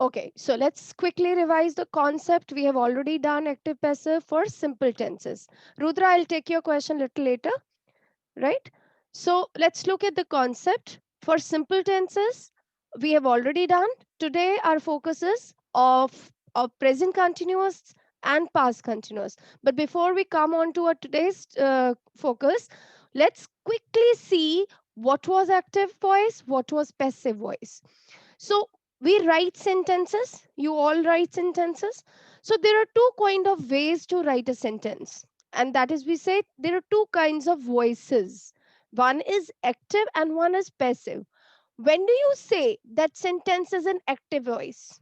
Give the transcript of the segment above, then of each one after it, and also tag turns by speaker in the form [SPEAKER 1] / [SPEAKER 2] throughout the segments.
[SPEAKER 1] Okay, so let's quickly revise the concept. We have already done active passive for simple tenses. Rudra, I'll take your question little later, right? So let's look at the concept. For simple tenses, we have already done. Today, our focus is of present continuous and past continuous. But before we come on to our today's focus, let's quickly see what was active voice, what was passive voice. So we write sentences. You all write sentences. So there are two kind of ways to write a sentence, and that is we say there are two kinds of voices. One is active and one is passive. When do you say that sentence is an active voice?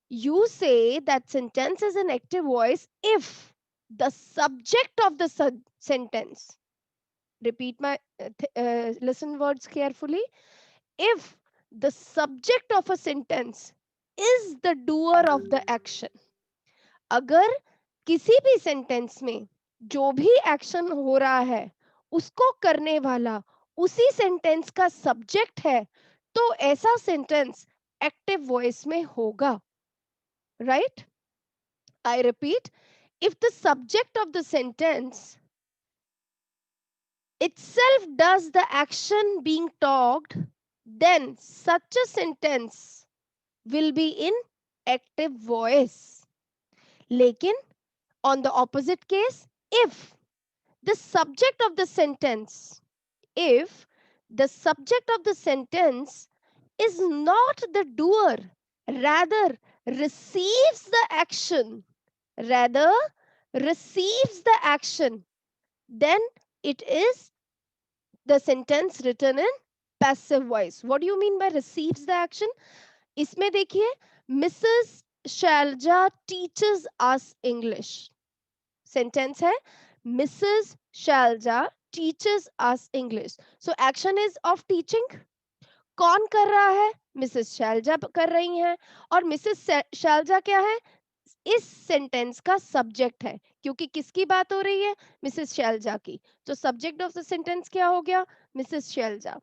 [SPEAKER 1] You say that sentence is an active voice if the subject of the sentence, repeat my listen words carefully, if the subject of a sentence is the doer of the action. अगर किसी भी sentence में जो भी action हो रहा है उसको करने वाला उसी सेंटेंस का सब्जेक्ट है, तो ऐसा सेंटेंस एक्टिव वॉइस में होगा. Right? I repeat, if the subject of the sentence itself does the action being talked, then such a sentence will be in active voice. लेकिन on the opposite case, if the subject of the sentence, if the subject of the sentence is not the doer, rather receives the action, rather receives the action, then it is the sentence written in passive voice. What do you mean by receives the action? इसमें देखिए, Mrs. Shalja teaches us English. Sentence है, Mrs. Shalja teaches us English. So action is of teaching. कौन कर रहा है? Mrs Selja कर रही हैं. और मिसेस शैलजा क्या है? इस सेंटेंस का सब्जेक्ट है, क्योंकि किसकी बात हो रही है? मिसेस शैलजा की. तो सब्जेक्ट ऑफ द सेंटेंस क्या हो गया? मिसेस शैलजा.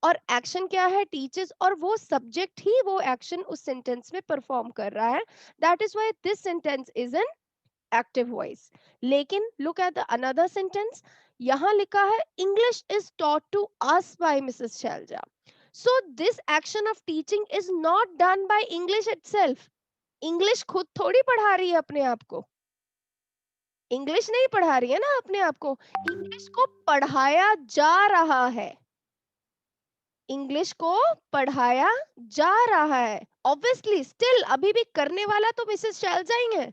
[SPEAKER 1] और एक्शन क्या है? टीचर्स. और वो सब्जेक्ट ही वो एक्शन उस सेंटेंस में परफॉर्म कर रहा है. That is why this sentence is an active voice. लेकिन look at the another sentence. यहां लिखा है English is taught to us by Mrs Shailaja. So this action of teaching is not done by English itself. English खुद थोड़ी पढ़ा रही है अपने आप को. इंग्लिश नहीं पढ़ा रही है ना अपने आप को. इंग्लिश को पढ़ाया जा रहा है. इंग्लिश को पढ़ाया जा रहा है. ऑब्वियसली स्टिल अभी भी करने वाला तो मिसेस शैलजा ही है,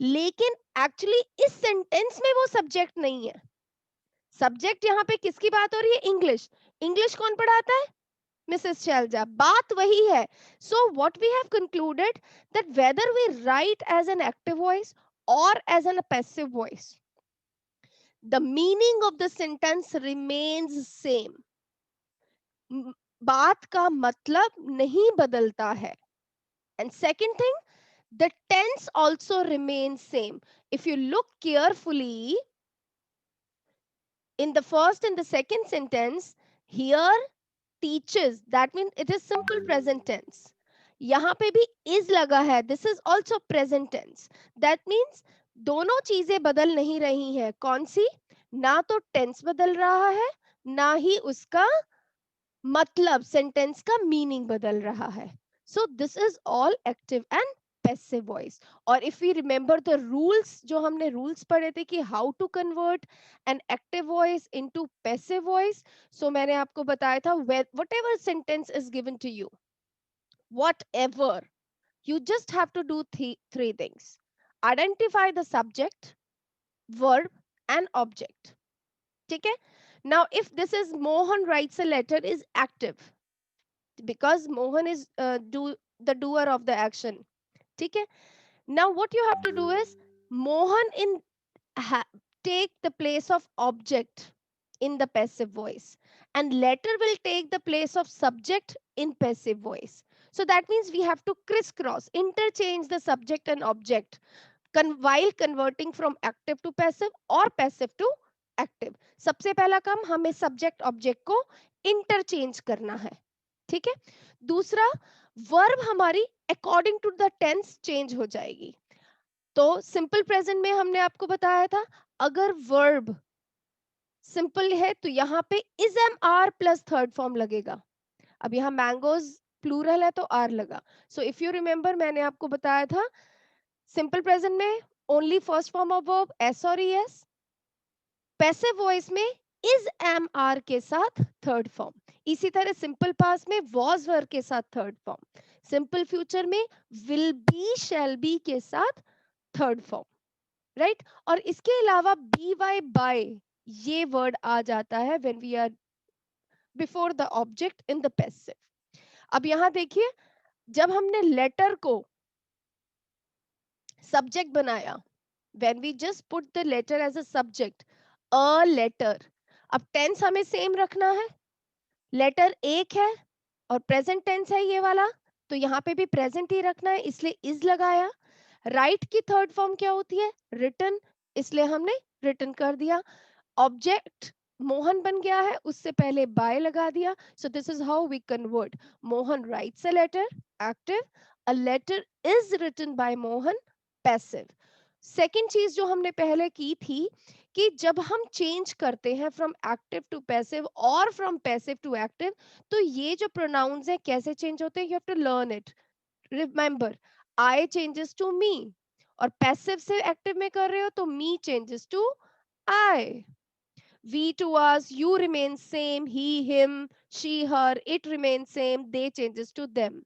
[SPEAKER 1] लेकिन एक्चुअली इस सेंटेंस में वो सब्जेक्ट नहीं है. सब्जेक्ट यहाँ पे किसकी बात हो रही है? इंग्लिश. इंग्लिश कौन पढ़ाता है? Mrs. Shelja. बात वही है. So what we have concluded that whether we write as an active voice or as a passive voice, the meaning of the sentence remains same. बात का मतलब नहीं बदलता है. And second thing, the tense also remains same. If you look carefully in the first and the second sentence, here teaches, that means it is simple present tense. यहाँ पे भी is लगा है, this is also present tense. That means दोनों चीजें बदल नहीं रही हैं. कौन सी? ना तो टेंस बदल रहा है, ना ही उसका मतलब सेंटेंस का मीनिंग बदल रहा है. So this is all active and passive voice. और if we remember the rules, जो हमने रूल्स पढ़े थे कि how to convert an active voice into passive voice, so मैंने आपको बताया था whatever sentence is given to you, whatever, you just have to do three things: identify the subject, verb and object. ठीक है? Now if this is Mohan writes a letter is active because Mohan is the doer of the action. ठीक है? Now what you have to do is Mohan ha, take the place of object in the passive voice, and letter will take the place of subject in passive voice. So that means we have to crisscross, interchange the subject and object while converting from active to passive or passive to active. सबसे पहला काम हमें subject object को interchange करना है. ठीक है? दूसरा, वर्ब हमारी according to the tense change हो जाएगी। तो सिंपल प्रेजेंट में हमने आपको बताया था, अगर वर्ब सिंपल है तो यहाँ पे is am are plus third form लगेगा। अब यहाँ मैंगोज प्लूरल है तो आर लगा। सो इफ यू रिमेंबर, मैंने आपको बताया था सिंपल प्रेजेंट में only first form of verb S और एस, पैसिव वॉइस में इज एम आर के साथ थर्ड फॉर्म, इसी तरह सिंपल पास्ट में वॉज वर के साथ थर्ड फॉर्म, सिंपल फ्यूचर में विल बी शैल बी के साथ थर्ड फॉर्म, राइट। और इसके अलावा बी वाई बाय ये वर्ड आ जाता है when we are before the object in the passive. अब यहां देखिए, जब हमने लेटर को सब्जेक्ट बनाया, when we just put the letter as a subject, a letter, अब टेंस हमें सेम रखना है, लेटर एक है और प्रेजेंट टेंस है ये वाला, तो यहाँ पे भी प्रेजेंट ही रखना है, इसलिए इज लगाया। राइट की थर्ड फॉर्म क्या होती है? रिटन, इसलिए हमने रिटन कर दिया। ऑब्जेक्ट मोहन बन गया है, उससे पहले बाय लगा दिया। So this is how we convert, Mohan writes a letter active, a letter is written by Mohan passive. Second चीज जो हमने पहले की थी कि जब हम चेंज करते हैं फ्रॉम एक्टिव टू पैसिव और फ्रॉम पैसिव टू एक्टिव, तो ये जो प्रोनाउंस है कैसे चेंज होते हैं, you have to learn it. Remember, I changes to me, और पैसिव से एक्टिव में कर रहे हो तो me changes to I. we to us, you remain same, he him, she her, it remains same, they changes to them,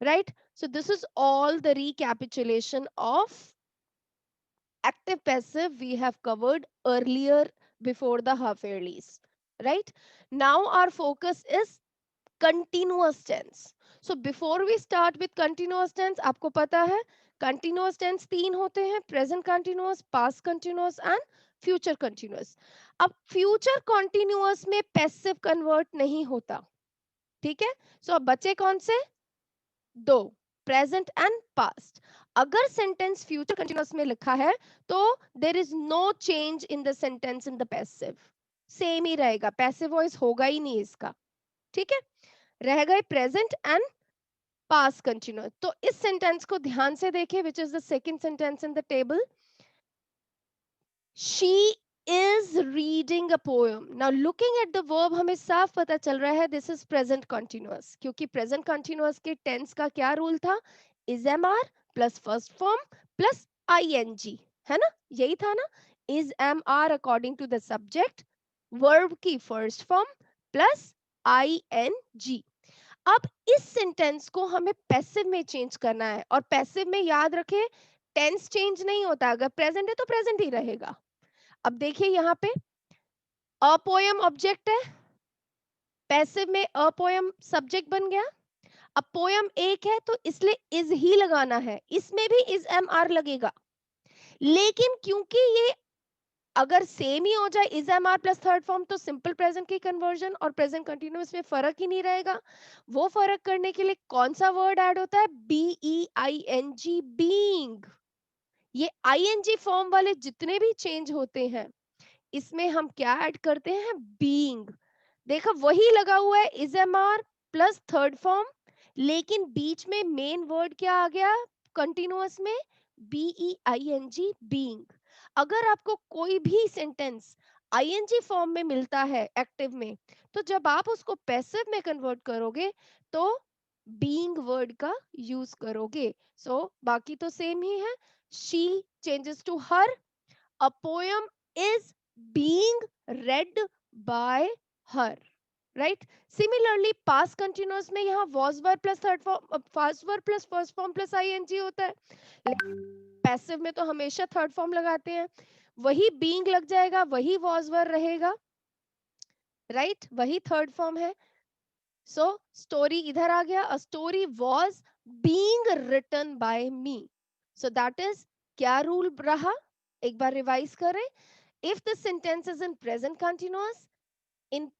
[SPEAKER 1] right? So this is all the recapitulation of active passive we have covered earlier before the half yearlies, right? Now our focus is continuous tense. So before we start with continuous tense, आपको पता है continuous tense तीन होते हैं, present continuous, past continuous and future continuous. अब future continuous में passive convert नहीं होता, ठीक है? So अब बचे कौन से? दो, प्रेजेंट एंड पास्ट। अगर सेंटेंस फ्यूचर कंटिन्यूअस में लिखा है तो there is no change in the sentence in the passive, same ही रहेगा, पैसिव वॉइस होगा ही नहीं इसका, ठीक है? रह गए प्रेजेंट एंड पास्ट कंटिन्यूअस। तो इस सेंटेंस को ध्यान से देखें, which is the second sentence in the table, she is reading a poem. Now looking at the verb हमें साफ पता चल रहा है दिस इज प्रेजेंट कंटिन्यूअस, क्योंकि प्रेजेंट कंटिन्यूअस के टेंस का क्या रूल था? Is am are plus first form plus I N G, है ना? यही था ना, is am are according to the subject, verb की first form plus I N जी। अब इस सेंटेंस को हमें पैसिव में चेंज करना है, और पैसिव में याद रखें टेंस चेंज नहीं होता, अगर प्रेजेंट है तो प्रेजेंट ही रहेगा। अब देखिए यहाँ पे अ पोयम ऑब्जेक्ट है, पैसिव में अ पोयम सब्जेक्ट बन गया। अब पोयम एक है तो इसलिए इज ही लगाना है, इसमें भी इज एम आर लगेगा। लेकिन क्योंकि ये अगर सेम ही हो जाए is am are plus third form, तो सिंपल प्रेजेंट की कन्वर्जन और प्रेजेंट कंटिन्यूअस में फर्क ही नहीं रहेगा। वो फर्क करने के लिए कौन सा वर्ड ऐड होता है? B E I N G, being. ये आई एन जी फॉर्म वाले जितने भी चेंज होते हैं, इसमें हम क्या ऐड करते हैं? बीइंग। देखो वही लगा हुआ है is am are plus third form, लेकिन बीच में मेन वर्ड क्या आ गया कंटिन्यूअस में? B E I N G, being. अगर आपको कोई भी सेंटेंस आईएनजी फॉर्म में मिलता है एक्टिव में, तो जब आप उसको पैसिव में कन्वर्ट करोगे तो बीइंग वर्ड का यूज करोगे। सो बाकी तो सेम ही है, she changes to her, a poem is being read by her, right? Similarly past continuous में यहाँ was were plus third form, past were plus first form plus ing होता है, पैसिव में तो हमेशा थर्ड फॉर्म लगाते हैं, वही being लग जाएगा, वही was were रहेगा, right? वही थर्ड फॉर्म है। सो स्टोरी इधर आ गया, a story was being written by me, so that is क्या रूल रहा, एक बार रिवाइज करें। If the sentence is in present continuous, in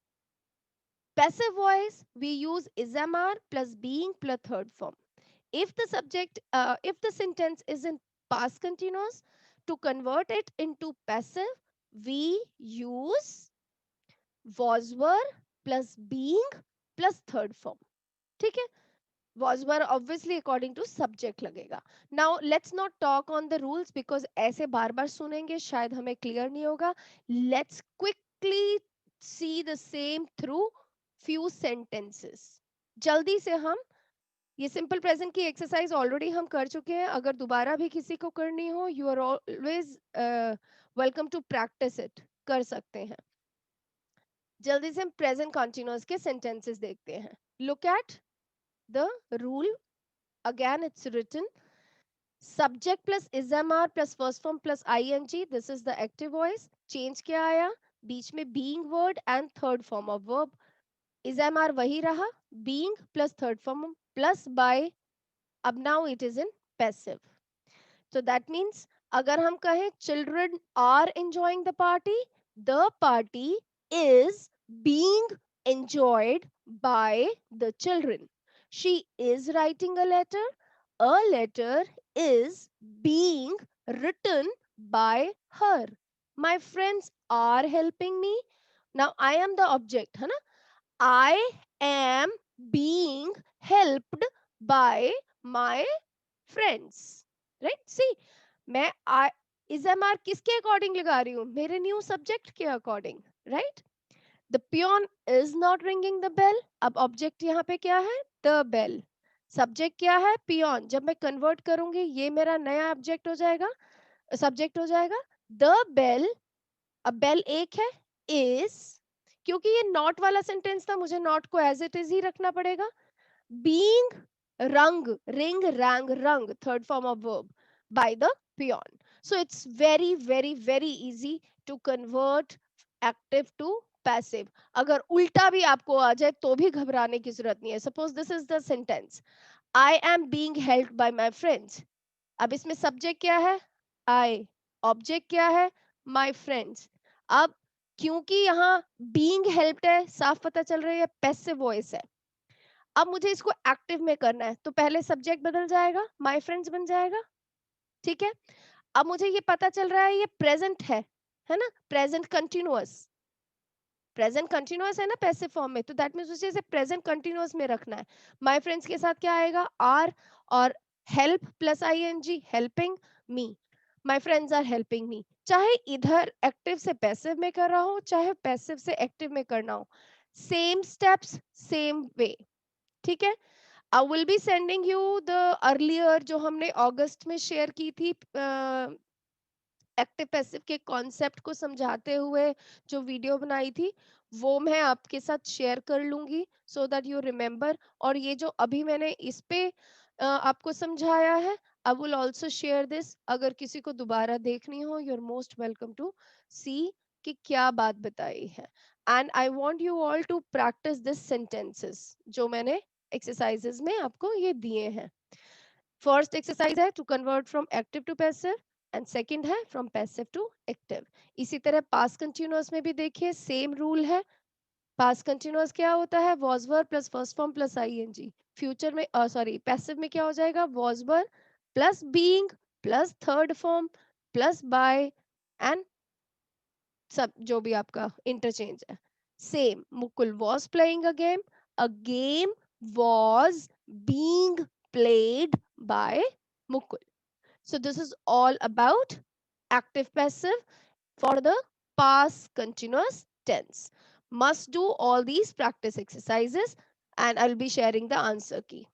[SPEAKER 1] passive voice, we use ismr plus being plus third form. If the sentence is in past continuous, to convert it into passive, we use was were plus being plus third form. ठीक है? was were obviously according to subject लगेगा. Now let's not talk on the rules because ऐसे बार बार सुनेंगे शायद हमें clear नहीं होगा. Let's quickly see the same through few sentences. जल्दी से हम ये सिंपल प्रेजेंट की एक्सरसाइज ऑलरेडी हम कर चुके हैं. अगर दोबारा भी किसी को करनी हो, you are always welcome to practise it. कर सकते हैं. जल्दी से हम प्रेजेंट कंटिन्यूअस के सेंटेंसेस देखते हैं. Look at the rule. Again it's written subject plus is mr plus first form plus ing. This is the active voice. Change क्या आया? बीच में being word and third form of verb. is mr वही रहा, being plus third form plus by. अब now it is in passive. So that means अगर हम कहें children are enjoying the party is being enjoyed by the children. She is writing a letter is being written by her. My friends are helping me. Now I am the object, है ना? I am being helped by my friends. Right? See, मैं is mr किसके according लगा रही हूँ? मेरे new subject के according. Right? The peon is not ringing the bell. अब ऑब्जेक्ट यहाँ पे क्या है? The bell. सब्जेक्ट क्या है? पियोन. जब मैं कन्वर्ट करूंगी ये मेरा नया ऑब्जेक्ट हो जाएगा, सब्जेक्ट हो जाएगा. The bell. अब बेल एक है. इज, क्योंकि ये नॉट वाला सेंटेंस था, मुझे नॉट को एज इट इज ही रखना पड़ेगा. being rung, ring, rang, rung, third form of verb by the peon. So it's very very very easy to convert active to passive. अगर उल्टा भी आपको आ जाए तो भी घबराने की जरूरत नहीं है. Suppose this is the sentence, I am being helped by my friends. अब इसमें सब्जेक्ट क्या है? I. ऑब्जेक्ट क्या है? My friends. अब क्योंकि यहाँ being helped है, साफ पता चल रही है पैसिव वॉइस है. अब मुझे इसको एक्टिव में करना है तो पहले सब्जेक्ट बदल जाएगा, माय फ्रेंड्स बन जाएगा. ठीक है. अब मुझे ये पता चल रहा है ये प्रेजेंट है ना? प्रेजेंट कंटिन्यूअस है ना पैसिव फॉर्म में, तो दैट मींस मुझे इसे प्रेजेंट कंटिन्यूअस में रखना है. माय फ्रेंड्स के साथ क्या आएगा? आर. और help plus ING, helping me. My friends are helping me. चाहे इधर एक्टिव से पैसिव में कर रहा हूं, चाहे पैसिव से एक्टिव में करना हो, सेम स्टेप्स सेम वे. ठीक है. I will be sending you the earlier जो हमने अगस्त में शेयर की थी एक्टिव पैसिव के कॉन्सेप्ट को समझाते हुए जो वीडियो बनाई थी, वो मैं आपके साथ शेयर कर लूंगी सो दैट यू रिमेम्बर. और ये जो अभी मैंने इस पे आपको समझाया है, I will also share this. अगर किसी को दोबारा देखनी हो, you are most welcome to see कि क्या बात बताई है. And I want you all to practice this sentences जो मैंने एक्सरसाइजेस में आपको ये दिए हैं. फर्स्ट एक्सरसाइज है to convert from active to passive and second है फ्रॉम पैसिव टू एक्टिव. इसी तरह पास्ट कंटिन्यूअस में भी देखिए सेम रूल है. पास्ट कंटिन्यूअस क्या होता है? Was were plus first form plus ING. Future में सॉरी पैसिव में क्या हो जाएगा? Was were plus being plus third form plus by and सब जो भी आपका इंटरचेंज है. Same, Mukul was playing a game was being played by Mukul. So this is all about active passive for the past continuous tense. Must do all these practice exercises and I'll be sharing the answer key.